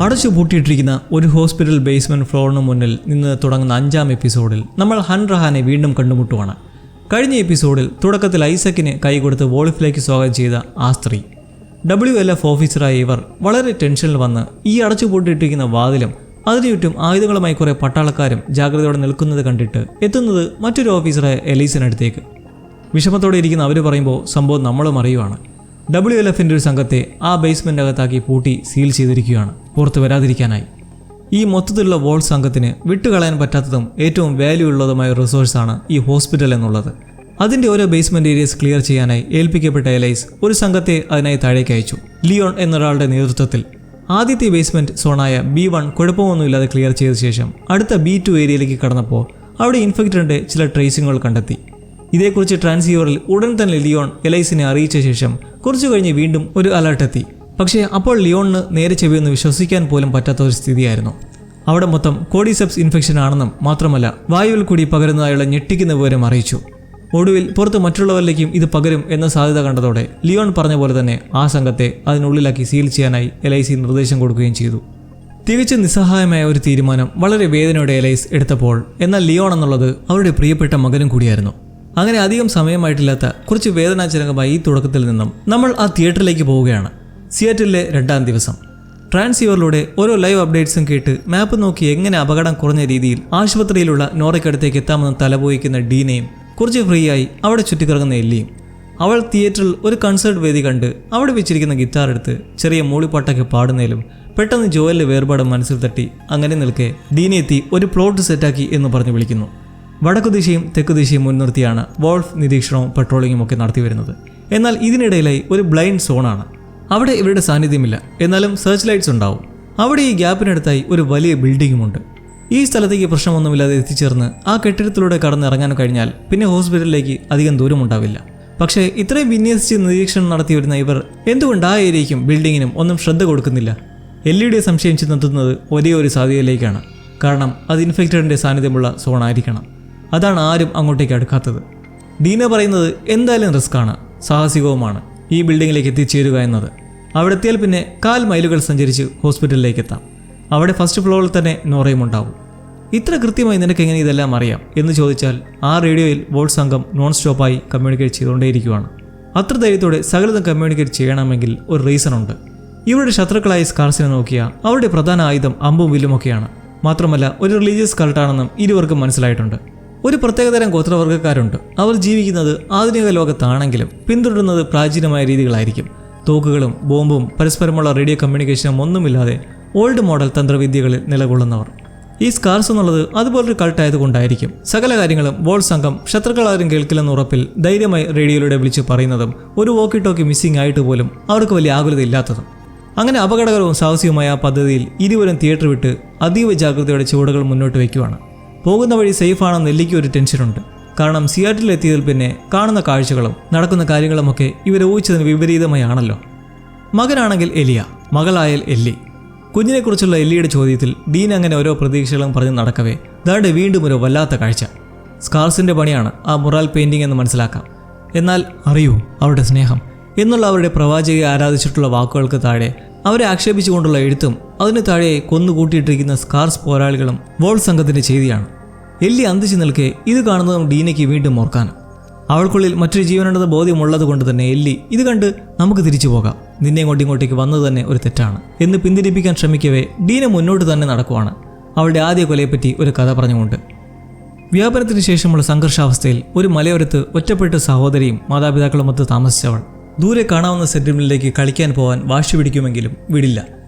അടച്ചു പൂട്ടിയിട്ടിരിക്കുന്ന ഒരു hospital basement ഫ്ലോറിന് മുന്നിൽ നിന്ന് തുടങ്ങുന്ന 5ാം എപ്പിസോഡിൽ നമ്മൾ ഹൻറഹാനെ വീണ്ടും കണ്ടുമുട്ടുവാണ്. കഴിഞ്ഞ എപ്പിസോഡിൽ തുടക്കത്തിൽ ഐസക്കിന് കൈകൊടുത്ത് വോൾഫിലേക്ക് സ്വാഗതം ചെയ്ത ആ സ്ത്രീ WLF ഓഫീസറായ ഇവർ വളരെ ടെൻഷനിൽ വന്ന് ഈ അടച്ചു പൂട്ടിയിട്ടിരിക്കുന്ന വാതിലും അതിനു ചുറ്റും ആയുധങ്ങളുമായി കുറേ പട്ടാളക്കാരും ജാഗ്രതയോടെ നിൽക്കുന്നത് കണ്ടിട്ട് എത്തുന്നത് മറ്റൊരു ഓഫീസറായ എലീസിനടുത്തേക്ക്. വിഷമത്തോടെ ഇരിക്കുന്ന അവർ പറയുമ്പോൾ സംഭവം നമ്മളും അറിയുവാണ്. WLFൻ്റെ ഒരു സംഘത്തെ ആ ബേസ്മെൻറ്റകത്താക്കി പൂട്ടി സീൽ ചെയ്തിരിക്കുകയാണ്, പുറത്തു വരാതിരിക്കാനായി. ഈ മൊത്തത്തിലുള്ള വോൾ സംഘത്തിന് വിട്ടുകളയാൻ പറ്റാത്തതും ഏറ്റവും വാല്യൂ ഉള്ളതുമായ റിസോഴ്സാണ് ഈ ഹോസ്പിറ്റൽ എന്നുള്ളത്. അതിൻ്റെ ഓരോ ബേസ്മെൻറ്റ് ഏരിയസ് ക്ലിയർ ചെയ്യാനായി ഏൽപ്പിക്കപ്പെട്ട എലൈസ് ഒരു സംഘത്തെ അതിനായി താഴേക്ക് അയച്ചു. ലിയോൺ എന്നൊരാളുടെ നേതൃത്വത്തിൽ. ആദ്യത്തെ ബേസ്മെൻറ്റ് സോണായ B1 കുഴപ്പമൊന്നുമില്ലാതെ ക്ലിയർ ചെയ്ത ശേഷം അടുത്ത B2 ഏരിയയിലേക്ക് കടന്നപ്പോൾ അവിടെ ഇൻഫെക്റ്റഡിൻ്റെ ചില ട്രേസിങ്ങുകൾ കണ്ടെത്തി. ഇതേക്കുറിച്ച് ട്രാൻസീവറിൽ ഉടൻ തന്നെ ലിയോൺ എലൈസിനെ അറിയിച്ച ശേഷം കുറച്ചു കഴിഞ്ഞ് വീണ്ടും ഒരു അലർട്ട് എത്തി. പക്ഷേ അപ്പോൾ ലിയോണിന് നേരെ ചെവിയൊന്ന് വിശ്വസിക്കാൻ പോലും പറ്റാത്ത ഒരു സ്ഥിതിയായിരുന്നു. അവിടെ മൊത്തം കോഡിസെപ്സ് ഇൻഫെക്ഷൻ ആണെന്നും മാത്രമല്ല വായുവിൽ കൂടി പകരുന്നതായുള്ള ഞെട്ടിക്കുന്ന വിവരം അറിയിച്ചു. ഒടുവിൽ പുറത്ത് മറ്റുള്ളവരിലേക്കും ഇത് പകരും എന്ന സാധ്യത കണ്ടതോടെ ലിയോൺ പറഞ്ഞ പോലെ തന്നെ ആ സംഘത്തെ അതിനുള്ളിലാക്കി സീൽ ചെയ്യാനായി എലൈസി നിർദ്ദേശം കൊടുക്കുകയും ചെയ്തു. തികച്ചും നിസ്സഹായമായ ഒരു തീരുമാനം വളരെ വേദനയോടെ എലൈസ് എടുത്തപ്പോൾ എന്നാൽ ലിയോൺ എന്നുള്ളത് അവരുടെ പ്രിയപ്പെട്ട മകനും കൂടിയായിരുന്നു. അങ്ങനെ അധികം സമയമായിട്ടില്ലാത്ത കുറച്ച് വേദനാജനകമായ ഈ തുടക്കത്തിൽ നിന്നും നമ്മൾ ആ തിയേറ്ററിലേക്ക് പോവുകയാണ്. സിയാറ്റിലെ 2ാം ദിവസം. ട്രാൻസീവറിലൂടെ ഓരോ ലൈവ് അപ്ഡേറ്റ്സും കേട്ട് മാപ്പ് നോക്കി എങ്ങനെ അപകടം കുറഞ്ഞ രീതിയിൽ ആശുപത്രിയിലുള്ള നോറയ്ക്കടുത്തേക്ക് എത്താമെന്ന് തലപോയിക്കുന്ന ഡീനയും കുറച്ച് ഫ്രീ ആയി അവിടെ ചുറ്റിക്കിറങ്ങുന്ന എല്ലിയും. അവൾ തിയേറ്ററിൽ ഒരു കൺസേർട്ട് വേദി കണ്ട് അവിടെ വെച്ചിരിക്കുന്ന ഗിറ്റാർ എടുത്ത് ചെറിയ മൂളിപ്പാട്ടൊക്കെ പാടുന്നതിലും പെട്ടെന്ന് ജോയലിൻ്റെ വേർപാട് മനസ്സിൽ തട്ടി അങ്ങനെ നിൽക്കെ ഡീനയെത്തി ഒരു പ്ലോട്ട് സെറ്റാക്കി എന്ന് പറഞ്ഞ് വിളിക്കുന്നു. വടക്കു ദിശയും തെക്കു ദിശയും മുൻനിർത്തിയാണ് വോൾഫ് നിരീക്ഷണവും പെട്രോളിങ്ങും ഒക്കെ നടത്തി വരുന്നത്. എന്നാൽ ഇതിനിടയിലായി ഒരു ബ്ലൈൻഡ് സോണാണ്. അവിടെ ഇവരുടെ സാന്നിധ്യമില്ല, എന്നാലും സെർച്ച് ലൈറ്റ്സ് ഉണ്ടാവും. അവിടെ ഈ ഗ്യാപ്പിനടുത്തായി ഒരു വലിയ ബിൽഡിങ്ങുമുണ്ട്. ഈ സ്ഥലത്തേക്ക് പ്രശ്നമൊന്നുമില്ലാതെ എത്തിച്ചേർന്ന് ആ കെട്ടിടത്തിലൂടെ കടന്നിറങ്ങാൻ കഴിഞ്ഞാൽ പിന്നെ ഹോസ്പിറ്റലിലേക്ക് അധികം ദൂരമുണ്ടാവില്ല. പക്ഷേ ഇത്രയും വിന്യസിച്ച് നിരീക്ഷണം നടത്തി വരുന്ന ഇവർ എന്തുകൊണ്ട് ആ ഏരിയയ്ക്കും ബിൽഡിങ്ങിനും ഒന്നും ശ്രദ്ധ കൊടുക്കുന്നില്ല? എല്ലിയുടെ സംശയം ചെന്നെത്തുന്നത് ഒരേ ഒരു സാധ്യതയിലേക്കാണ്. കാരണം അത് ഇൻഫെക്റ്റഡിൻ്റെ സാന്നിധ്യമുള്ള സോണായിരിക്കണം. അതാണ് ആരും അങ്ങോട്ടേക്ക് അടുക്കാത്തത്. ഡീന പറയുന്നത് എന്തായാലും റിസ്ക്കാണ്, സാഹസികവുമാണ് ഈ ബിൽഡിങ്ങിലേക്ക് എത്തിച്ചേരുക എന്നത്. അവിടെ എത്തിയാൽ പിന്നെ 4 മൈലുകൾ സഞ്ചരിച്ച് ഹോസ്പിറ്റലിലേക്ക് എത്താം. അവിടെ ഫസ്റ്റ് ഫ്ലോറിൽ തന്നെ നോറയും ഉണ്ടാവും. ഇത്ര കൃത്യമായി നിനക്ക് എങ്ങനെ ഇതെല്ലാം അറിയാം എന്ന് ചോദിച്ചാൽ ആ റേഡിയോയിൽ വോൾ സംഘം നോൺ സ്റ്റോപ്പായി കമ്മ്യൂണിക്കേറ്റ് ചെയ്തുകൊണ്ടേയിരിക്കുകയാണ്. അത്ര ധൈര്യത്തോടെ സകലതും കമ്മ്യൂണിക്കേറ്റ് ചെയ്യണമെങ്കിൽ ഒരു റീസൺ ഉണ്ട്. ഇവരുടെ ശത്രുക്കളായ സ്കാർസിനെ നോക്കിയാൽ അവരുടെ പ്രധാന ആയുധം അമ്പും വില്ലുമൊക്കെയാണ്. മാത്രമല്ല ഒരു റിലീജിയസ് കൾട്ടാണെന്നും ഇരുവർക്കും മനസ്സിലായിട്ടുണ്ട്. ഒരു പ്രത്യേകതരം ഗോത്രവർഗ്ഗക്കാരുണ്ട്. അവർ ജീവിക്കുന്നത് ആധുനിക ലോകത്താണെങ്കിലും പിന്തുടരുന്നത് പ്രാചീനമായ രീതികളായിരിക്കും. തോക്കുകളും ബോംബും പരസ്പരമുള്ള റേഡിയോ കമ്മ്യൂണിക്കേഷനും ഒന്നുമില്ലാതെ ഓൾഡ് മോഡൽ തന്ത്രവിദ്യകളിൽ നിലകൊള്ളുന്നവർ. ഈ സ്കാർസ് എന്നുള്ളത് അതുപോലൊരു കൾട്ടായതുകൊണ്ടായിരിക്കും സകല കാര്യങ്ങളും വോൾ സംഘം ശത്രുക്കളാരും കേൾക്കില്ലെന്ന ഉറപ്പിൽ ധൈര്യമായി റേഡിയോയിലൂടെ വിളിച്ച് പറയുന്നതും ഒരു വോക്കി ടോക്കി മിസ്സിംഗ് ആയിട്ട് പോലും അവർക്ക് വലിയ ആകുലതയില്ലാത്തതും. അങ്ങനെ അപകടകരവും സാഹസികവുമായ ആ പദ്ധതിയിൽ ഇരുവരും തിയേറ്റർ വിട്ട് അതീവ ജാഗ്രതയോടെ ചുവടുകൾ മുന്നോട്ട് വയ്ക്കുവാണ്. പോകുന്ന വഴി സേഫാണെന്ന് നെല്ലിക്ക് ഒരു ടെൻഷനുണ്ട്. കാരണം സിയാറ്റിൽ എത്തിയതിൽ പിന്നെ കാണുന്ന കാഴ്ചകളും നടക്കുന്ന കാര്യങ്ങളുമൊക്കെ ഇവരെ ഊഹിച്ചതിന് വിപരീതമായാണല്ലോ. മകനാണെങ്കിൽ എലിയ, മകളായാൽ എല്ലി. കുഞ്ഞിനെക്കുറിച്ചുള്ള എല്ലിയുടെ ചോദ്യത്തിൽ ഡീൻ അങ്ങനെ ഓരോ പ്രതീക്ഷകളും പറഞ്ഞ് നടക്കവേ ദാണ്ടെ വീണ്ടും ഒരു വല്ലാത്ത കാഴ്ച. സ്കാർസിൻ്റെ പണിയാണ് ആ മുറാൽ പെയിൻറ്റിംഗ് എന്ന് മനസ്സിലാക്കാം. എന്നാൽ അറിയൂ അവരുടെ സ്നേഹം എന്നുള്ള അവരുടെ പ്രവാചകയെ ആരാധിച്ചിട്ടുള്ള വാക്കുകൾക്ക് താഴെ അവരെ ആക്ഷേപിച്ചുകൊണ്ടുള്ള എഴുത്തും അതിന് താഴെ കൊന്നുകൂട്ടിയിട്ടിരിക്കുന്ന സ്കാർസ് പോരാളികളും വോൾ സംഘത്തിൻ്റെ ചെയ്തിയാണ്. എല്ലി അന്തിച്ചു നിൽക്കെ ഇത് കാണുന്നതും ഡീനയ്ക്ക് വീണ്ടും ഓർക്കാനും. അവൾക്കുള്ളിൽ മറ്റൊരു ജീവനുണ്ടെന്ന ബോധ്യമുള്ളത് കൊണ്ട് തന്നെ എല്ലി ഇത് കണ്ട് നമുക്ക് തിരിച്ചു പോകാം, നിന്നെ ഇങ്ങോട്ടേക്ക് വന്നത് തന്നെ ഒരു തെറ്റാണ് എന്ന് പിന്തിരിപ്പിക്കാൻ ശ്രമിക്കവേ ഡീന മുന്നോട്ട് തന്നെ നടക്കുവാണ്, അവളുടെ ആദ്യ കൊലയെപ്പറ്റി ഒരു കഥ പറഞ്ഞുകൊണ്ട്. വ്യാപനത്തിന് ശേഷമുള്ള സംഘർഷാവസ്ഥയിൽ ഒരു മലയോരത്ത് ഒറ്റപ്പെട്ട സഹോദരിയും മാതാപിതാക്കളുമൊത്ത് താമസിച്ചവൾ ദൂരെ കാണാവുന്ന സെറ്റിൽമെന്റിലേക്ക് കളിക്കാൻ പോകാൻ വാശി പിടിക്കുമെങ്കിലും വിടില്ല.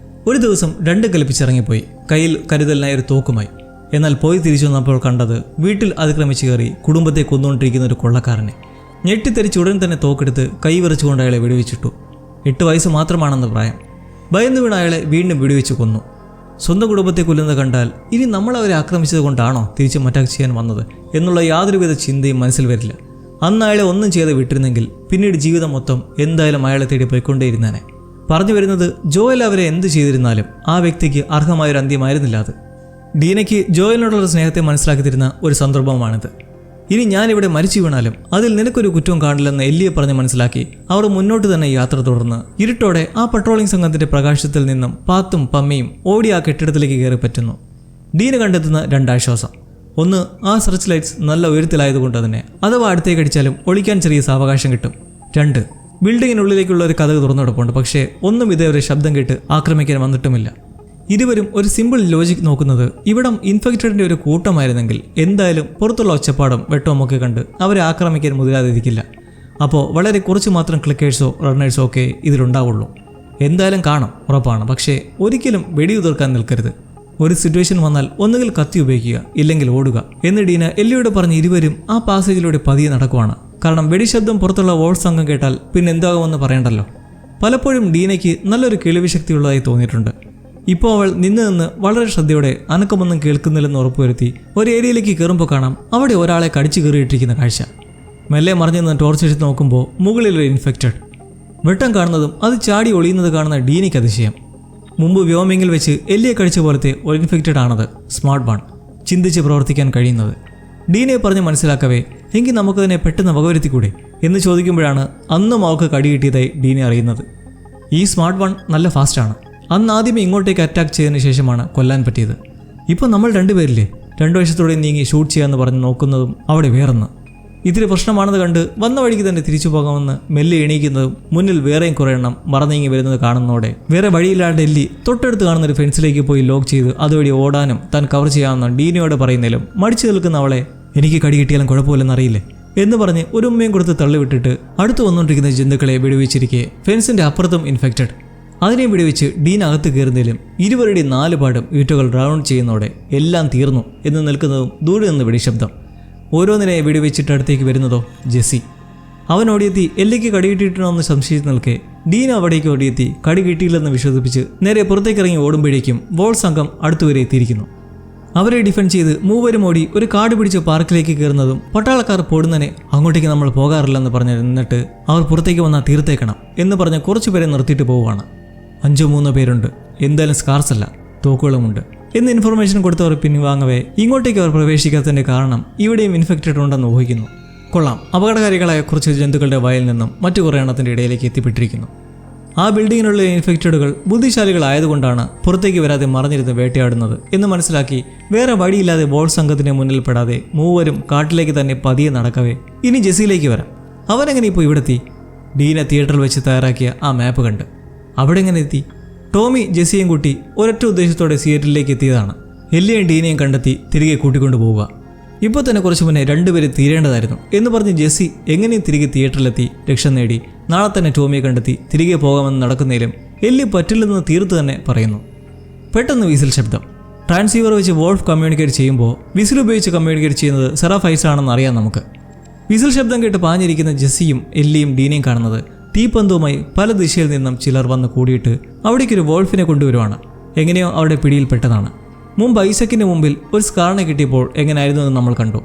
ഒരു ദിവസം 2 കൽപ്പിച്ചിറങ്ങിപ്പോയി, കയ്യിൽ കരുതലിനായ ഒരു തോക്കുമായി. എന്നാൽ പോയി തിരിച്ചു വന്നപ്പോൾ കണ്ടത് വീട്ടിൽ അതിക്രമിച്ച് കയറി കുടുംബത്തെ കൊന്നുകൊണ്ടിരിക്കുന്ന ഒരു കൊള്ളക്കാരനെ. ഞെട്ടിത്തെറിച്ച് ഉടൻ തന്നെ തോക്കെടുത്ത് കൈവിറച്ചുകൊണ്ട് അയാളെ വെടിവെച്ചിട്ടു. 8 വയസ്സ് മാത്രമാണെന്ന് പ്രായം. ഭയന്നു വീണ അയാളെ വീണ്ടും വെടിവെച്ച് കൊന്നു. സ്വന്തം കുടുംബത്തെ കൊല്ലുന്നത് കണ്ടാൽ ഇനി നമ്മളവരെ ആക്രമിച്ചത് കൊണ്ടാണോ തിരിച്ച് അറ്റാക്ക് ചെയ്യാൻ വന്നത് എന്നുള്ള യാതൊരുവിധ ചിന്തയും മനസ്സിൽ വരില്ല. അന്ന് അയാളെ ഒന്നും ചെയ്ത് വിട്ടിരുന്നെങ്കിൽ പിന്നീട് ജീവിതം മൊത്തം എന്തായാലും അയാളെ തേടി പോയിക്കൊണ്ടേയിരുന്നേനെ. പറഞ്ഞു വരുന്നത് ജോയൽ അവരെ എന്ത് ചെയ്തിരുന്നാലും ആ വ്യക്തിക്ക് അർഹമായൊരു അന്ത്യമായിരുന്നില്ല അത്. ഡീനയ്ക്ക് ജോയലിനോടുള്ള സ്നേഹത്തെ മനസ്സിലാക്കി തരുന്ന ഒരു സന്ദർഭമാണിത്. ഇനി ഞാനിവിടെ മരിച്ചു വീണാലും അതിൽ നിനക്കൊരു കുറ്റവും കാണില്ലെന്ന് എല്ലിയെ പറഞ്ഞ് മനസ്സിലാക്കി അവർ മുന്നോട്ട് തന്നെ യാത്ര തുടർന്ന് ഇരുട്ടോടെ ആ പട്രോളിംഗ് സംഘത്തിന്റെ പ്രകാശത്തിൽ നിന്നും പാത്തും പമ്മിയും ഓടി ആ കെട്ടിടത്തിലേക്ക് കയറി പറ്റുന്നു. ഡീന് കണ്ടെത്തുന്ന രണ്ടാശ്വാസം. ഒന്ന്, ആ സെർച്ച് ലൈറ്റ്സ് നല്ല ഉയരത്തിലായതുകൊണ്ട് തന്നെ അഥവാ അടുത്തേക്ക് അടിച്ചാലും ഒളിക്കാൻ ചെറിയ സാവകാശം കിട്ടും. 2, ബിൽഡിങ്ങിനുള്ളിലേക്കുള്ള ഒരു കഥക് തുറന്നെടുപ്പുണ്ട്. പക്ഷേ ഒന്നും ഇതേവരെ ശബ്ദം കേട്ട് ആക്രമിക്കാൻ വന്നിട്ടുമില്ല. ഇരുവരും ഒരു സിമ്പിൾ ലോജിക് നോക്കുന്നത് ഇവിടം ഇൻഫെക്റ്റഡിന്റെ ഒരു കൂട്ടമായിരുന്നെങ്കിൽ എന്തായാലും പുറത്തുള്ള ഒച്ചപ്പാടും വെട്ടവും ഒക്കെ കണ്ട് അവരെ ആക്രമിക്കാൻ മുതിരാതിരിക്കില്ല. അപ്പോൾ വളരെ കുറച്ച് മാത്രം ക്ലിക്കേഴ്സോ റണ്ണേഴ്സോ ഒക്കെ ഇതിലുണ്ടാവുള്ളൂ. എന്തായാലും കാണും, ഉറപ്പാണ്. പക്ഷേ ഒരിക്കലും വെടിയുതിർക്കാൻ നിൽക്കരുത്. ഒരു സിറ്റുവേഷൻ വന്നാൽ ഒന്നുകിൽ കത്തി ഉപയോഗിക്കുക, ഇല്ലെങ്കിൽ ഓടുക എന്ന് ഡീന എല്ലിയോട് പറഞ്ഞ് ഇരുവരും ആ പാസേജിലൂടെ പതിയെ നടക്കുവാണ്. കാരണം വെടിശബ്ദം പുറത്തുള്ള വോൾ സംഘം കേട്ടാൽ പിന്നെ എന്താകുമെന്ന് പറയണ്ടല്ലോ. പലപ്പോഴും ഡീനയ്ക്ക് നല്ലൊരു കേൾവി ശക്തിയുള്ളതായി തോന്നിയിട്ടുണ്ട്. ഇപ്പോൾ അവൾ നിന്ന് വളരെ ശ്രദ്ധയോടെ അനക്കമൊന്നും കേൾക്കുന്നില്ലെന്ന് ഉറപ്പുവരുത്തി ഒരു ഏരിയയിലേക്ക് കയറുമ്പോൾ കാണാം അവിടെ ഒരാളെ കടിച്ചു കയറിയിട്ടിരിക്കുന്ന കാഴ്ച. മെല്ലെ മറിഞ്ഞു നിന്ന് ടോർച്ച് അടിച്ച് നോക്കുമ്പോൾ മുകളിലൊരു ഇൻഫെക്റ്റഡ്. വെട്ടം കാണുന്നതും അത് ചാടി ഒളിയുന്നത് കാണുന്ന ഡീനയ്ക്ക് അതിശയം. മുമ്പ് വ്യോമിങ്ങിൽ വെച്ച് എല്ലിയെ കടിച്ച പോലത്തെ ഒരു ഇൻഫെക്റ്റഡ് ആണത്. സ്മാർട്ട് വൺ, ചിന്തിച്ച് പ്രവർത്തിക്കാൻ കഴിയുന്നത്. ഡീനയെ പറഞ്ഞ് മനസ്സിലാക്കവേ എങ്കിൽ നമുക്കതിനെ പെട്ടെന്ന് വകവരുത്തിക്കൂടെ എന്ന് ചോദിക്കുമ്പോഴാണ് അന്നും അവൾക്ക് കടി കിട്ടിയതായി ഡീനെ അറിയുന്നത്. ഈ സ്മാർട്ട് വൺ നല്ല ഫാസ്റ്റാണ്. അന്ന് ആദ്യമേ ഇങ്ങോട്ടേക്ക് അറ്റാക്ക് ചെയ്തതിന് ശേഷമാണ് കൊല്ലാൻ പറ്റിയത്. ഇപ്പോൾ നമ്മൾ രണ്ടുപേരില്ലേ, 2 വശത്തോടെ നീങ്ങി ഷൂട്ട് ചെയ്യാമെന്ന് പറഞ്ഞ് നോക്കുന്നതും അവിടെ വേറൊന്ന്. ഇതിന് പ്രശ്നമാണെന്ന് കണ്ട് വന്ന വഴിക്ക് തന്നെ തിരിച്ചു പോകാമെന്ന് മെല്ലെ എണീക്കുന്നതും മുന്നിൽ വേറെയും കുറേ എണ്ണം മറന്നീങ്ങി വരുന്നത് കാണുന്നതോടെ വേറെ വഴിയില്ലാണ്ട് എല്ലി തൊട്ടടുത്ത് കാണുന്ന ഒരു ഫെൻസിലേക്ക് പോയി ലോക്ക് ചെയ്ത് അതുവഴി ഓടാനും താൻ കവർ ചെയ്യാമെന്ന് ഡീനയോട് പറയുന്നതിലും മടിച്ചു നിൽക്കുന്ന അവളെ എനിക്ക് കടി കിട്ടിയാലും കുഴപ്പമില്ലെന്നറിയില്ലേ എന്ന് പറഞ്ഞ് ഒരു ഉമ്മയും കൊടുത്ത് തള്ളിവിട്ടിട്ട് അടുത്ത് വന്നുകൊണ്ടിരിക്കുന്ന ജന്തുക്കളെ വെടിവെച്ചിരിക്കെ ഫെൻസിന്റെ അപ്പുറത്തും ഇൻഫെക്റ്റഡ്. അതിനെ വെടിവെച്ച് ഡീൻ അകത്ത് കയറുന്നതിലും ഇരുവരുടെയും 4 പാടും ഈറ്റുകൾ റൗണ്ട് ചെയ്യുന്നതോടെ എല്ലാം തീർന്നു എന്ന് നിൽക്കുന്നതും ദൂരെ നിന്ന് വെടിശബ്ദം. ഓരോന്നിനെ വെടിവെച്ചിട്ട് അടുത്തേക്ക് വരുന്നതോ ജെസ്സി. അവൻ ഓടിയെത്തി എല്ലിക്ക് കടി കിട്ടിയിട്ടണമെന്ന് സംശയിച്ച് നിൽക്കെ ഡീൻ അവിടേക്ക് ഓടിയെത്തി കടി കിട്ടിയില്ലെന്ന് വിശ്വസിപ്പിച്ച് നേരെ പുറത്തേക്കിറങ്ങി ഓടുമ്പോഴേക്കും വോൾ സംഘം അടുത്തുവരെ എത്തിയിരിക്കുന്നു. അവരെ ഡിഫെൻഡ് ചെയ്ത് മൂവരും ഓടി ഒരു കാട് പിടിച്ച് പാർക്കിലേക്ക് കയറുന്നതും പട്ടാളക്കാർ പോടുന്നതിനെ അങ്ങോട്ടേക്ക് നമ്മൾ പോകാറില്ലെന്ന് പറഞ്ഞ് നിന്നിട്ട് അവർ പുറത്തേക്ക് വന്നാൽ തീർത്തേക്കണം എന്ന് പറഞ്ഞ് കുറച്ചു പേരെ നിർത്തിയിട്ട് പോവുകയാണ്. 5-3 പേരുണ്ട്. എന്തായാലും സ്കാർസ് അല്ല, തോക്കുകളുമുണ്ട് എന്ന് ഇൻഫർമേഷൻ കൊടുത്തവർ പിൻവാങ്ങവേ ഇങ്ങോട്ടേക്ക് അവർ പ്രവേശിക്കാത്തതിന്റെ കാരണം ഇവിടെയും ഇൻഫെക്റ്റഡ് ഉണ്ടെന്ന് ഊഹിക്കുന്നു. കൊള്ളാം, അപകടകാരികളായ കുറച്ച് ജന്തുക്കളുടെ വയലിൽ നിന്നും മറ്റു കുറേ എണ്ണത്തിന്റെ ഇടയിലേക്ക് എത്തിപ്പെട്ടിരിക്കുന്നു. ആ ബിൽഡിങ്ങിനുള്ള ഇൻഫെക്റ്റഡുകൾ ബുദ്ധിശാലികളായതുകൊണ്ടാണ് പുറത്തേക്ക് വരാതെ മറഞ്ഞിരുന്ന് വേട്ടയാടുന്നത് എന്ന് മനസ്സിലാക്കി വേറെ വഴിയില്ലാതെ ബോൾ സംഘത്തിന് മുന്നിൽ പെടാതെ മൂവരും കാട്ടിലേക്ക് തന്നെ പതിയെ നടക്കവേ ഇനി ജെസ്സിയിലേക്ക് വരാം. അവനെങ്ങനെ ഇപ്പോൾ ഇവിടെത്തി? ഡീന തിയേറ്ററിൽ വെച്ച് തയ്യാറാക്കിയ ആ മാപ്പ് കണ്ട് അവിടെ എങ്ങനെ എത്തി? ടോമി ജെസ്സിയും കൂട്ടി ഒരൊറ്റ ഉദ്ദേശത്തോടെ സിയേറ്ററിലേക്ക് എത്തിയതാണ്. എല്ലിയും ഡീനയും കണ്ടെത്തി തിരികെ കൂട്ടിക്കൊണ്ടു പോവുക. ഇപ്പോൾ തന്നെ കുറച്ച് മുന്നേ 2 പേര് തീരേണ്ടതായിരുന്നു എന്ന് പറഞ്ഞ് ജെസ്സി എങ്ങനെയും തിരികെ തിയേറ്ററിലെത്തി രക്ഷ നേടി നാളെ തന്നെ ടോമിയെ കണ്ടെത്തി തിരികെ പോകാമെന്ന് നടക്കുന്നതിലും എല്ലി പറ്റില്ലെന്ന് തീർത്ത് തന്നെ പറയുന്നു. പെട്ടെന്ന് വിസിൽ ശബ്ദം. ട്രാൻസീവർ വെച്ച് വോൾഫ് കമ്മ്യൂണിക്കേറ്റ് ചെയ്യുമ്പോൾ വിസിൽ ഉപയോഗിച്ച് കമ്മ്യൂണിക്കേറ്റ് ചെയ്യുന്നത് സെറാഫൈസ് ആണെന്ന് അറിയാം നമുക്ക്. വിസിൽ ശബ്ദം കേട്ട് പാഞ്ഞിരിക്കുന്ന ജെസ്സിയും എല്ലിയും ഡീനയും കാണുന്നത് തീപ്പന്തവുമായി പല ദിശയിൽ നിന്നും ചിലർ വന്ന് കൂടിയിട്ട് അവിടേക്കൊരു വോൾഫിനെ കൊണ്ടുവരുവാണ്. എങ്ങനെയോ അവരുടെ പിടിയിൽപ്പെട്ടതാണ്. മുമ്പ് ഐസക്കിന്റെ മുമ്പിൽ ഒരു സ്കാറിനെ കിട്ടിയപ്പോൾ എങ്ങനെയായിരുന്നു എന്ന് നമ്മൾ കണ്ടു.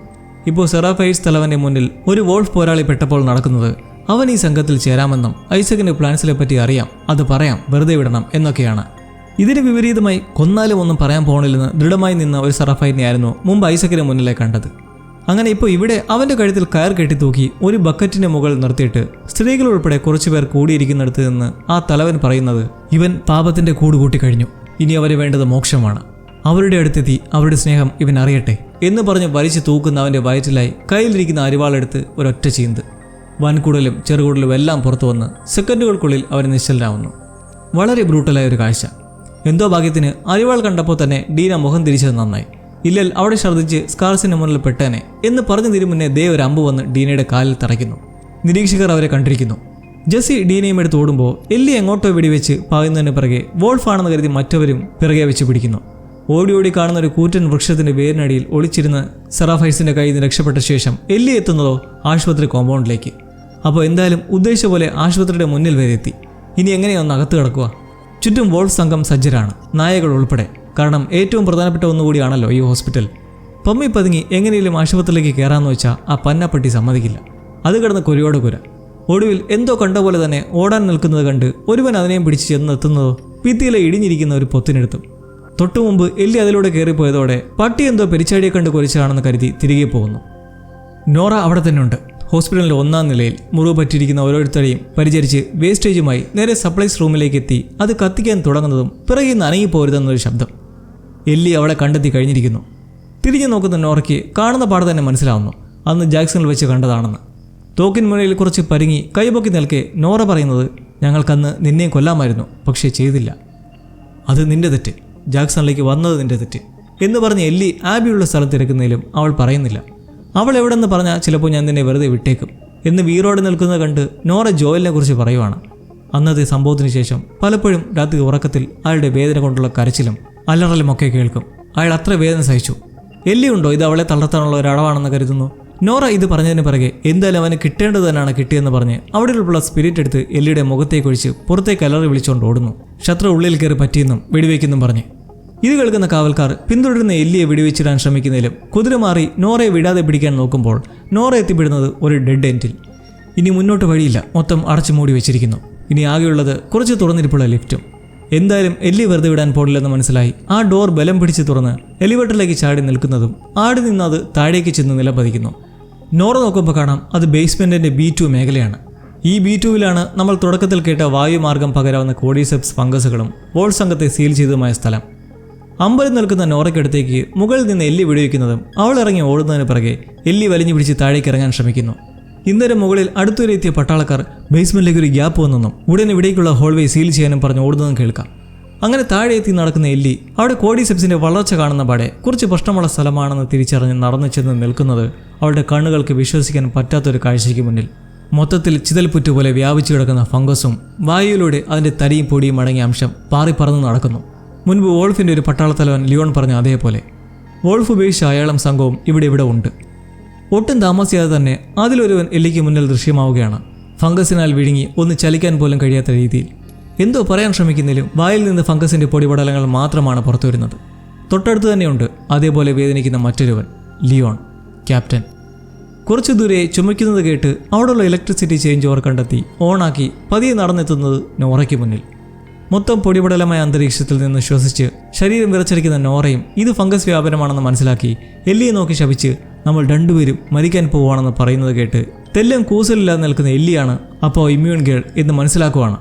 ഇപ്പോൾ സെറാഫൈസ് തലവന്റെ മുന്നിൽ ഒരു വോൾഫ് പോരാളി പെട്ടപ്പോൾ നടക്കുന്നത് അവൻ ഈ സംഘത്തിൽ ചേരാമെന്നും ഐസക്കിന്റെ പ്ലാൻസിനെ പറ്റി അറിയാം, അത് പറയാം, വെറുതെ വിടണം എന്നൊക്കെയാണ്. ഇതിന് വിപരീതമായി കൊന്നാലും ഒന്നും പറയാൻ പോകണില്ലെന്ന് ദൃഢമായി നിന്ന ഒരു സെറാഫൈറ്റിനെയായിരുന്നു മുമ്പ് ഐസക്കിന് മുന്നിലെ കണ്ടത്. അങ്ങനെ ഇപ്പോൾ ഇവിടെ അവന്റെ കഴുത്തിൽ കയർ കെട്ടിത്തൂക്കി ഒരു ബക്കറ്റിന്റെ മുകളിൽ നിർത്തിയിട്ട് സ്ത്രീകൾ ഉൾപ്പെടെ കുറച്ചുപേർ കൂടിയിരിക്കുന്നിടത്ത് നിന്ന് ആ തലവൻ പറയുന്നത് ഇവൻ പാപത്തിന്റെ കൂട് കൂട്ടിക്കഴിഞ്ഞു, ഇനി അവരെ വേണ്ടത് മോക്ഷമാണ്. അവരുടെ അടുത്തെത്തി അവരുടെ സ്നേഹം ഇവൻ അറിയട്ടെ എന്ന് പറഞ്ഞ് വലിച്ചു തൂക്കുന്ന അവന്റെ വയറ്റിലായി കയ്യിലിരിക്കുന്ന അരിവാളെടുത്ത് ഒരൊറ്റ ചീന്ത്. വൻകുടലും ചെറുകുടലും എല്ലാം പുറത്തു വന്ന് സെക്കൻഡുകൾക്കുള്ളിൽ അവൻ നിശ്ചലനാവുന്നു. വളരെ ബ്രൂട്ടലായ ഒരു കാഴ്ച. എന്തോ ഭാഗ്യത്തിന് അരിവാൾ കണ്ടപ്പോൾ തന്നെ ഡീന മുഖം തിരിച്ചത് നന്നായി. ഇല്ലൽ അവിടെ ഛർദ്ദിച്ച് സ്കാർസിന് മുന്നിൽ പെട്ടേനെ എന്ന് പറഞ്ഞു തിരുമുന്നേ ദേ ഒരു അമ്പ് വന്ന് ഡീനയുടെ കാലിൽ തറയ്ക്കുന്നു. നിരീക്ഷകർ അവരെ കണ്ടിരിക്കുന്നു. ജെസ്സി ഡീനയും എടുത്ത് ഓടുമ്പോൾ എല്ലി എങ്ങോട്ടോ വെടിവെച്ച് പായുന്നതിന് പിറകെ വോൾഫാണെന്ന് കരുതി മറ്റവരും പിറകെ വെച്ച് പിടിക്കുന്നു. ഓടി ഓടി കാണുന്ന ഒരു കൂറ്റൻ വൃക്ഷത്തിന്റെ വേരിനടിയിൽ ഒളിച്ചിരുന്ന് സെറാഫൈസിന്റെ കയ്യിൽ നിന്ന് രക്ഷപ്പെട്ട ശേഷം എല്ലി എത്തുന്നതോ ആശുപത്രി കോമ്പൗണ്ടിലേക്ക്. അപ്പോൾ എന്തായാലും ഉദ്ദേശിച്ച പോലെ ആശുപത്രിയുടെ മുന്നിൽ വരെ എത്തി. ഇനി എങ്ങനെയൊന്ന് അകത്ത് കിടക്കുക? ചുറ്റും വോൾഫ് സംഘം സജ്ജരാണ്, നായകൾ ഉൾപ്പെടെ. കാരണം ഏറ്റവും പ്രധാനപ്പെട്ട ഒന്നുകൂടിയാണല്ലോ ഈ ഹോസ്പിറ്റൽ. പമ്മി പതുങ്ങി എങ്ങനെയും ആശുപത്രിയിലേക്ക് കയറാമെന്ന് വെച്ചാൽ ആ പന്നപ്പട്ടി സമ്മതിക്കില്ല. അത് കിടന്ന് കുരയോട് കുര. ഒടുവിൽ എന്തോ കണ്ട പോലെ തന്നെ ഓടാൻ നിൽക്കുന്നത് കണ്ട് ഒരുവൻ അതിനെയും പിടിച്ച് ചെന്നെത്തുന്നതോ ഭിത്തിയിലെ ഇടിഞ്ഞിരിക്കുന്ന ഒരു പൊത്തിനെടുത്തും. തൊട്ടു മുമ്പ് എല്ലി അതിലൂടെ കയറിപ്പോയതോടെ പട്ടി എന്തോ പെരിച്ചാടിയെ കണ്ട് കുരച്ചാണെന്ന് കരുതി തിരികെ പോകുന്നു. നോറ അവിടെ തന്നെ ഉണ്ട്. ഹോസ്പിറ്റലിൻ്റെ 1-ാം നിലയിൽ മുറിവ് പറ്റിയിരിക്കുന്ന ഓരോരുത്തരെയും പരിചരിച്ച് വേസ്റ്റേജുമായി നേരെ സപ്ലൈസ് റൂമിലേക്ക് എത്തി അത് കത്തിക്കാൻ തുടങ്ങുന്നതും പിറകിൽ നിന്ന് അനങ്ങിപ്പോരുതെന്നൊരു ശബ്ദം. എല്ലി അവളെ കണ്ടെത്തി കഴിഞ്ഞിരിക്കുന്നു. തിരിഞ്ഞു നോക്കുന്ന നോറയ്ക്ക് കാണുന്ന പാട് തന്നെ മനസ്സിലാവുന്നു അന്ന് ജാക്സണിൽ വെച്ച് കണ്ടതാണെന്ന്. തോക്കിൻ മുനയിൽ കുറച്ച് പരിങ്ങി കൈപൊക്കി നിൽക്കെ നോറ പറയുന്നത്, ഞങ്ങൾക്കന്ന് നിന്നെയും കൊല്ലാമായിരുന്നു, പക്ഷേ ചെയ്തില്ല. അത് നിന്റെ തെറ്റ്, ജാക്സണിലേക്ക് വന്നത് നിന്റെ തെറ്റ് എന്ന് പറഞ്ഞ് എല്ലി ആബിയുള്ള സ്ഥലം തിരക്കുന്നതിലും അവൾ പറയുന്നില്ല. അവൾ എവിടെന്ന് പറഞ്ഞാൽ ചിലപ്പോൾ ഞാൻ നിന്നെ വെറുതെ വിട്ടേക്കും എന്ന് വീറോടെ നിൽക്കുന്നത് കണ്ട് നോറ ജോയലിനെ കുറിച്ച് പറയുവാണ്. അന്നത്തെ സംഭവത്തിന് ശേഷം പലപ്പോഴും രാത്രി ഉറക്കത്തിൽ അയാളുടെ വേദന കൊണ്ടുള്ള കരച്ചിലും അലറലുമൊക്കെ കേൾക്കും. അയാൾ അത്ര വേദന സഹിച്ചു. എല്ലി ഉണ്ടോ ഇത് അവളെ തളർത്താനുള്ള ഒരു അടവാണെന്ന് കരുതുന്നു. നോറ ഇത് പറഞ്ഞതിന് പിറകെ എന്തായാലും അവന് കിട്ടേണ്ടത് തന്നെയാണ് കിട്ടിയെന്ന് പറഞ്ഞ് അവിടെയുള്ള സ്പിരിറ്റ് എടുത്ത് എല്ലിയുടെ മുഖത്തേക്കൊഴിച്ച് പുറത്തേക്ക് അലറി വിളിച്ചുകൊണ്ട് ഓടുന്നു. ശത്രു ഉള്ളിൽ കയറി പറ്റിയെന്നും വെടിവെക്കെന്നും പറഞ്ഞ്. ഇത് കേൾക്കുന്ന കാവൽക്കാർ പിന്തുടരുന്ന എല്ലിയെ വെടിവെച്ചിടാൻ ശ്രമിക്കുന്നതിലും കുതിര മാറി നോറയെ വിടാതെ പിടിക്കാൻ നോക്കുമ്പോൾ നോറ എത്തിപ്പെടുന്നത് ഒരു ഡെഡ് എൻഡിൽ. ഇനി മുന്നോട്ട് വഴിയില്ല, മൊത്തം അടച്ചു മൂടി വെച്ചിരിക്കുന്നു. ഇനി ആകെയുള്ളത് കുറച്ച് തുറന്നിരിപ്പുള്ള ലിഫ്റ്റും. എന്തായാലും എല്ലി വെറുതെ വിടാൻ പോടില്ലെന്ന് മനസ്സിലായി ആ ഡോർ ബലം പിടിച്ച് തുറന്ന് എലിവേറ്ററിലേക്ക് ചാടി നിൽക്കുന്നതും ആടി നിന്ന് അത് താഴേക്ക് ചെന്ന് നിലപതിക്കുന്നു. നോറ നോക്കുമ്പോൾ കാണാം അത് ബേസ്മെൻറ്റിൻ്റെ B2 മേഖലയാണ്. ഈ B2വിലാണ് നമ്മൾ തുടക്കത്തിൽ കേട്ട വായുമാർഗം പകരാവുന്ന കോഡിസെപ്സ് ഫംഗസുകളും വോൾ സംഘത്തെ സീൽ ചെയ്തതുമായ സ്ഥലം. അമ്പലം നിൽക്കുന്ന നോറയ്ക്കടുത്തേക്ക് മുകളിൽ നിന്ന് എല്ലി വെടിവെക്കുന്നതും അവൾ ഇറങ്ങി ഓടുന്നതിന് പിറകെ എല്ലി വലിഞ്ഞു പിടിച്ച് താഴേക്ക് ഇറങ്ങാൻ ശ്രമിക്കുന്നു. ഇന്നേരം മുകളിൽ അടുത്തുവരെ എത്തിയ പട്ടാളക്കാർ ബേസ്മെന്റിലേക്ക് ഒരു ഗ്യാപ്പ് വന്നെന്നും ഉടനെ ഇവിടേക്കുള്ള ഹോൾവേ സീൽ ചെയ്യാനും പറഞ്ഞ് ഓടുന്നതും കേൾക്കാം. അങ്ങനെ താഴെ എത്തി നടക്കുന്ന എല്ലി അവിടെ കോഡിസെപ്സിന്റെ വളർച്ച കാണുന്ന പാടെ കുറച്ച് പ്രശ്നമുള്ള സ്ഥലമാണെന്ന് തിരിച്ചറിഞ്ഞ് നടന്നു ചെന്ന് നിൽക്കുന്നത് അവളുടെ കണ്ണുകൾക്ക് വിശ്വസിക്കാൻ പറ്റാത്തൊരു കാഴ്ചയ്ക്ക് മുന്നിൽ. മൊത്തത്തിൽ ചിതൽപുറ്റ് പോലെ വ്യാപിച്ചു കിടക്കുന്ന ഫംഗസും വായുവിലൂടെ അതിന്റെ തരിയും പൊടിയും അടങ്ങിയ അംശം പാറി പറന്ന് നടക്കുന്നു. മുൻപ് വോൾഫിന്റെ ഒരു പട്ടാളത്തലവൻ ലിയോൺ പറഞ്ഞ അതേപോലെ വോൾഫ് ഉപേക്ഷിച്ച അയാളും സംഘവും ഇവിടെ ഉണ്ട്. ഒട്ടും താമസിയാതെ തന്നെ അതിലൊരുവൻ എല്ലിക്ക് മുന്നിൽ ദൃശ്യമാവുകയാണ്. ഫംഗസിനാൽ വിഴുങ്ങി ഒന്ന് ചലിക്കാൻ പോലും കഴിയാത്ത രീതിയിൽ. എന്തോ പറയാൻ ശ്രമിക്കുന്നതിലും വായിൽ നിന്ന് ഫംഗസിന്റെ പൊടിപടലങ്ങൾ മാത്രമാണ് പുറത്തു വരുന്നത്. തൊട്ടടുത്ത് തന്നെയുണ്ട് അതേപോലെ വേദനിക്കുന്ന മറ്റൊരുവൻ, ലിയോൺ, ക്യാപ്റ്റൻ. കുറച്ചു ദൂരെ ചുമയ്ക്കുന്നത് കേട്ട് അവിടെയുള്ള ഇലക്ട്രിസിറ്റി ചേഞ്ച് ഓവർ കണ്ടെത്തി ഓണാക്കി പതിയെ നടന്നെത്തുന്നത് നോറയ്ക്ക് മുന്നിൽ. മൊത്തം പൊടിപടലമായ അന്തരീക്ഷത്തിൽ നിന്ന് ശ്വസിച്ച് ശരീരം വിറച്ചടിക്കുന്ന നോറയും ഇത് ഫംഗസ് വ്യാപനമാണെന്ന് മനസ്സിലാക്കി എല്ലിയെ നോക്കി ശപിച്ച് നമ്മൾ രണ്ടുപേരും മരിക്കാൻ പോവുകയാണെന്ന് പറയുന്നത് കേട്ട് തെല്ലും കൂസലില്ലാതെ നിൽക്കുന്ന എല്ലിയാണ് അപ്പോൾ ഇമ്മ്യൂൺ ഗേൾ എന്ന് മനസ്സിലാക്കുവാണ്.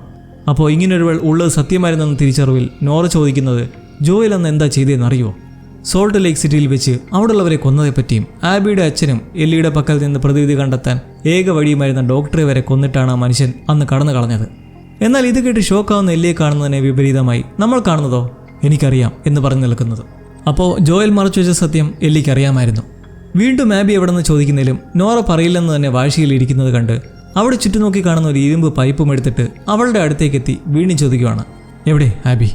അപ്പോൾ ഇങ്ങനൊരുവൾ ഉള്ളത് സത്യമായിരുന്നെന്ന് തിരിച്ചറിവിൽ നോറ ചോദിക്കുന്നത്, ജോയൽ അന്ന് എന്താ ചെയ്തതെന്നറിയുമോ? സോൾട്ട് ലേക്ക് സിറ്റിയിൽ വെച്ച് അവിടെയുള്ളവരെ കൊന്നതെപ്പറ്റിയും ആബിയുടെ അച്ഛനും എല്ലിയുടെ പക്കൽ നിന്ന് പ്രതിവിധി കണ്ടെത്താൻ ഏക വഴിയുമായിരുന്ന ഡോക്ടറെ വരെ കൊന്നിട്ടാണ് ആ മനുഷ്യൻ അന്ന് കടന്നു കളഞ്ഞത്. എന്നാൽ ഇത് കേട്ട് ഷോക്കാവുന്ന എല്ലിയെ കാണുന്നതിന് വിപരീതമായി നമ്മൾ കാണുന്നതോ എനിക്കറിയാം എന്ന് പറഞ്ഞു നിൽക്കുന്നത്. അപ്പോൾ ജോയൽ മറച്ചുവെച്ച സത്യം എല്ലിക്ക് അറിയാമായിരുന്നു. വീണ്ടും ആബി എവിടെ നിന്ന് ചോദിക്കുന്നതിലും നോറ പറയില്ലെന്ന് തന്നെ വാശിയിൽ ഇരിക്കുന്നത് കണ്ട് അവിടെ ചുറ്റുനോക്കി കാണുന്ന ഒരു ഇരുമ്പ് പൈപ്പും എടുത്തിട്ട് അവളുടെ അടുത്തേക്കെത്തി വീണ്ടും ചോദിക്കുവാണ്, എവിടെ ആബി?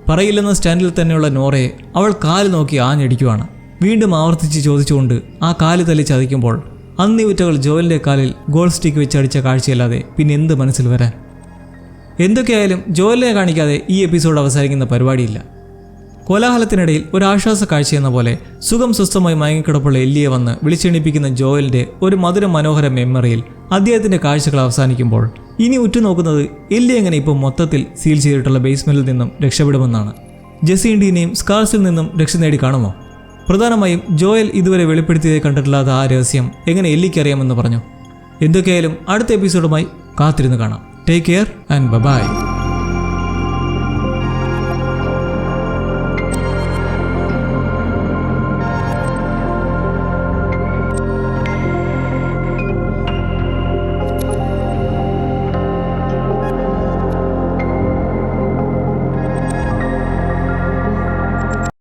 പറയില്ലെന്ന സ്റ്റാൻഡിൽ തന്നെയുള്ള നോറയെ അവൾ കാല് നോക്കി ആഞ്ഞടിക്കുവാണ്. വീണ്ടും ആവർത്തിച്ച് ചോദിച്ചുകൊണ്ട് ആ കാല് തല്ലി ചതിക്കുമ്പോൾ അന്നീ ഉറ്റകൾ ജോയലിൻ്റെ കാലിൽ ഗോൾ സ്റ്റിക്ക് വെച്ചടിച്ച കാഴ്ചയല്ലാതെ പിന്നെ എന്ത് മനസ്സിൽ വരാൻ? എന്തൊക്കെയായാലും ജോയലിനെ കാണിക്കാതെ ഈ എപ്പിസോഡ് അവസാനിക്കുന്ന പരിപാടിയില്ല. കോലാഹലത്തിനിടയിൽ ഒരു ആശ്വാസ കാഴ്ചയെന്ന പോലെ സുഖം സ്വസ്ഥമായി മയങ്ങിക്കിടപ്പുള്ള എല്ലിയെ വന്ന് വിളിച്ചെണിപ്പിക്കുന്ന ജോയലിൻ്റെ ഒരു മധുര മനോഹര മെമ്മറിയിൽ അദ്ദേഹത്തിൻ്റെ കാഴ്ചകൾ അവസാനിക്കുമ്പോൾ ഇനി ഉറ്റുനോക്കുന്നത് എല്ലി എങ്ങനെ ഇപ്പോൾ മൊത്തത്തിൽ സീൽ ചെയ്തിട്ടുള്ള ബേസ്മെന്റിൽ നിന്നും രക്ഷപ്പെടുമെന്നാണ്. ജെസിൻ്റെയും സ്കാർസിൽ നിന്നും രക്ഷ നേടി കാണുമോ? പ്രധാനമായും ജോയൽ ഇതുവരെ വെളിപ്പെടുത്തിയതായി കണ്ടിട്ടില്ലാത്ത ആ രഹസ്യം എങ്ങനെ എല്ലിക്കറിയാമെന്ന് പറഞ്ഞു. എന്തൊക്കെയായാലും അടുത്ത എപ്പിസോഡുമായി കാത്തിരുന്ന് കാണാം. Take care and by.